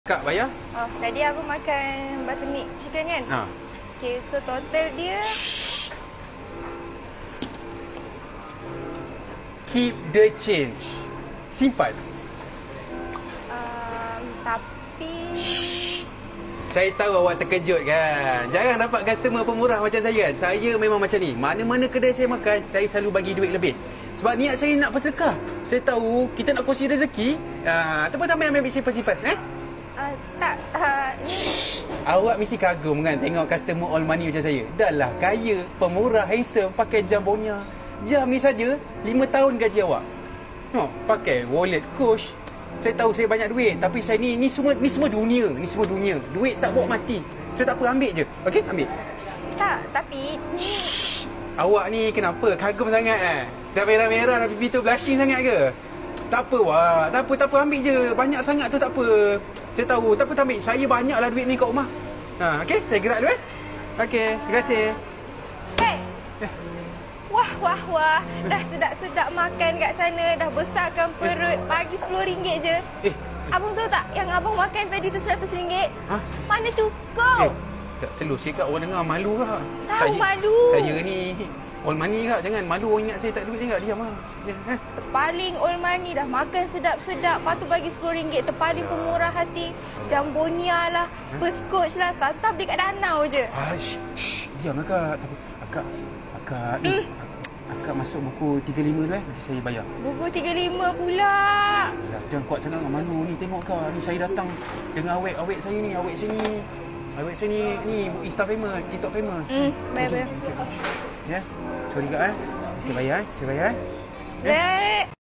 Kak, bayar? Oh, tadi abang makan buttermilk chicken kan? Ha. Okay, so total dia... Keep the change. Simpan. Tapi... Saya tahu awak terkejut kan. Jarang dapat customer pemurah macam saya kan. Saya memang macam ni. Mana-mana kedai saya makan, saya selalu bagi duit lebih. Sebab niat saya nak bersedekah. Saya tahu kita nak kongsi rezeki. Teman-teman yang ambil simpan-simpan. Tak, ni... Awak mesti kagum kan tengok customer all money macam saya. Dah lah kaya, pemurah, handsome, pakai jam Bonia. Jam ni saja 5 tahun gaji awak. Pakai wallet Coach. Saya tahu saya banyak duit, tapi saya ni semua dunia, ni semua dunia. Duit tak bawa mati. So tak apa, ambil je. Okey, ambil. Tak, tapi ni... Awak ni kenapa kagum sangat Dah merah-merah, dah pipi tu blushing sangat ke? Tak apa, Wak. Tak apa, ambil je. Banyak sangat tu tak apa. Saya tahu, tak apa, ambil. Saya banyaklah duit ni kat rumah. Okey, saya gerak dulu Okey, terima kasih. Hey! Wah. Dah sedap-sedap makan kat sana. Dah besarkan perut. Bagi RM10 je. Abang tahu tak yang abang makan tadi tu RM100? Mana cukup? Tak selalu cakap orang dengar malu kak. Tahu malu. Saya ni all money kak. Jangan malu orang ingat saya tak ada duit ni kak. Diam lah. Terpaling all money. Dah makan sedap-sedap. Lepas tu bagi RM10. Terpaling pemurah hati. Jam Bonia lah. Perscoach lah. Tak beli kat danau je. Diam lah kak. Akak ni. Akak masuk buku 35 tu nanti saya bayar. Buku 35 pula. Yalah, jangan kuat sangat dengan malu ni. Tengok kak. Ni saya datang dengan awet saya ni. Awet saya ni Insta famous, TikTok famous. Bayar. Ya. Sorry kak Saya bayar. Baik.